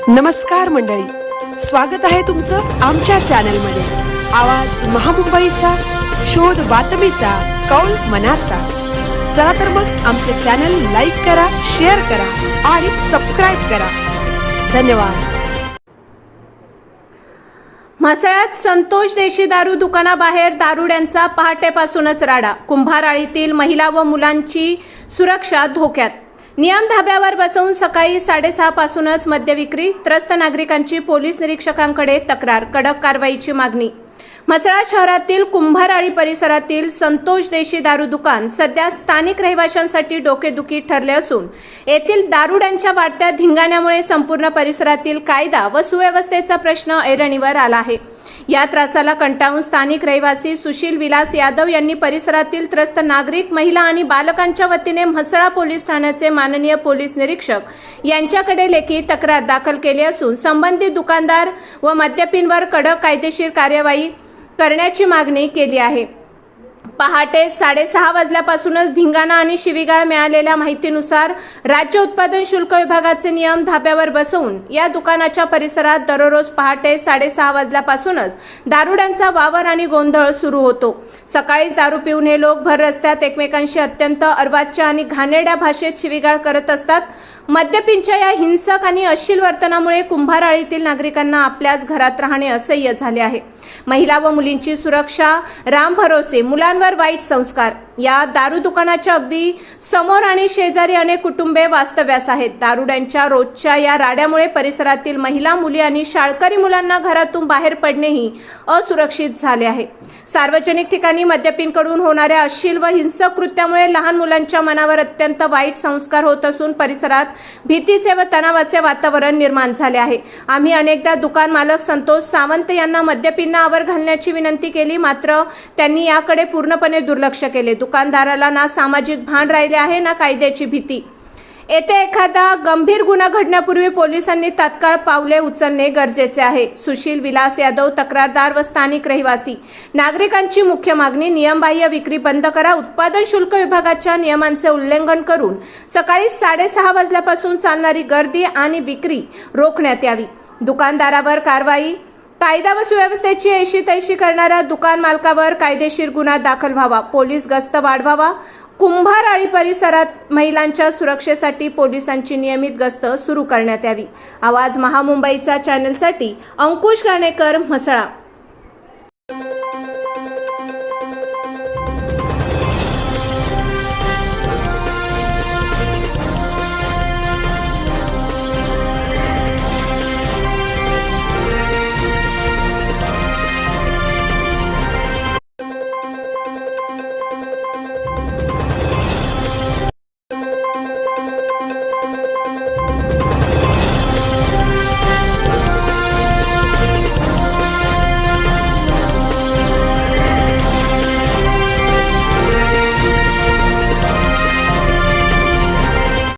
नमस्कार मंडळी, स्वागत आहे तुमचं आमच्या चॅनलमध्ये। आवाज महामुंबईचा, शोध बातमीचा, कौल मनाचा। चला तर मग आमचे चॅनल लाईक करा, शेअर करा आणि सबस्क्राइब करा। धन्यवाद। म्हसळात संतोष देशी दारू दुकानाबाहेर दारुड्यांचा पहाटेपासूनच राडा। कुंभाराळीतील महिला व मुलांची सुरक्षा धोक्यात। नियम धाब्यावर बसवून सकाळी 6:30 पासूनच मद्य विक्री। त्रस्त नागरिकांची पोलीस निरीक्षकांकडे तक्रार। कडक कारवाईची मागणी। म्हसळा शहरातील कुंभाराळी परिसरातील संतोष देशी दारू दुकान सध्या स्थानिक रहिवाशांसाठी डोकेदुखी ठरले असून येथील दारुड्यांच्या वाढत्या धिंगाण्यामुळे संपूर्ण परिसरातील कायदा व सुव्यवस्थेचा प्रश्न ऐरणीवर आला आहे। या त्रासाला कंटाळून स्थानिक रहिवासी सुशील विलास यादव यांनी परिसरातील त्रस्त नागरिक, महिला आणि बालकांच्या वतीने म्हसळा पोलीस ठाण्याचे माननीय पोलीस निरीक्षक यांच्याकडे लेखी तक्रार दाखल केली असून संबंधित दुकानदार व मद्यपींवर कडक कायदेशीर कार्यवाही करण्याची मागणी केली आहे। पहाटे 6:30 वाजल्यापासूनच धिंगाणा आणि शिवीगाळ मिळालेल्या माहितीनुसार राज्य उत्पादन शुल्क विभागाचे नियम धाब्यावर बसवून या दुकानाच्या परिसरात दररोज पहाटे 6:30 वाजल्यापासूनच दारुड्यांचा वावर आणि गोंधळ सुरू होतो। सकाळीच दारू पिऊन हे लोक भर रस्त्यात एकमेकांशी अत्यंत अर्वाच्य आणि घाणेरड्या भाषेत शिवीगाळ करत असतात। मद्यपींच्या या हिंसक आणि अश्लील वर्तनामुळे कुंभाराळीतील नागरिकांना आपल्याच घरात राहणे असह्य झाले आहे। महिला व मुलींची सुरक्षा, राम भरोसे, मुलांवर वाईट संस्कार। या दारू दुकानाच्या अगदी समोर आणि शेजारी अनेक कुटुंबे वास्तव्यास आहेत। दारुड्यांच्या रोजच्या या राड्यामुळे परिसरातील महिला, मुली आणि शाळकरी मुलांना घरातून बाहेर पडणेही असुरक्षित झाले आहे। सार्वजनिक ठिकाणी मद्यपींकडून होणाऱ्या अश्लील व हिंसक कृत्यामुळे लहान मुलांच्या मनावर अत्यंत वाईट संस्कार होत असून परिसरात भीतीचे व तणावाचे वातावरण निर्माण झाले आहे। आम्ही अनेकदा दुकान मालक संतोष सावंत यांना मद्यपींना आवर घालण्याची विनंती केली, मात्र त्यांनी याकडे पूर्णपणे दुर्लक्ष केले। दुकानदाराला ना सामाजिक भान राहिले आहे ना कायद्याची भीती। येथे एखादा गंभीर गुन्हा घडण्यापूर्वी पोलिसांनी तात्काळ पावले उचलणे गरजेचे आहे। सुशील विलास यादव, तक्रारदार व स्थानिक रहिवासी। नागरिकांची मुख्य मागणी, नियमबाह्य विक्री बंद करा। उत्पादन शुल्क विभागाच्या नियमांचे उल्लंघन करून सकाळी 6:30 वाजल्यापासून चालणारी गर्दी आणि विक्री रोखण्यात यावी। दुकानदारावर कारवाई। कायदा व सुव्यवस्थेची ऐशी-तैशी करणाऱ्या दुकान मालकावर कायदेशीर गुन्हा दाखल व्हावा। पोलीस गस्त वाढवावा। कुंभाराळी परिसरात महिलांच्या सुरक्षेसाठी पोलिसांची नियमित गस्त सुरू करण्यात यावी। आवाज महामुंबईचा चॅनलसाठी अंकुश गाणेकर, म्हसळा।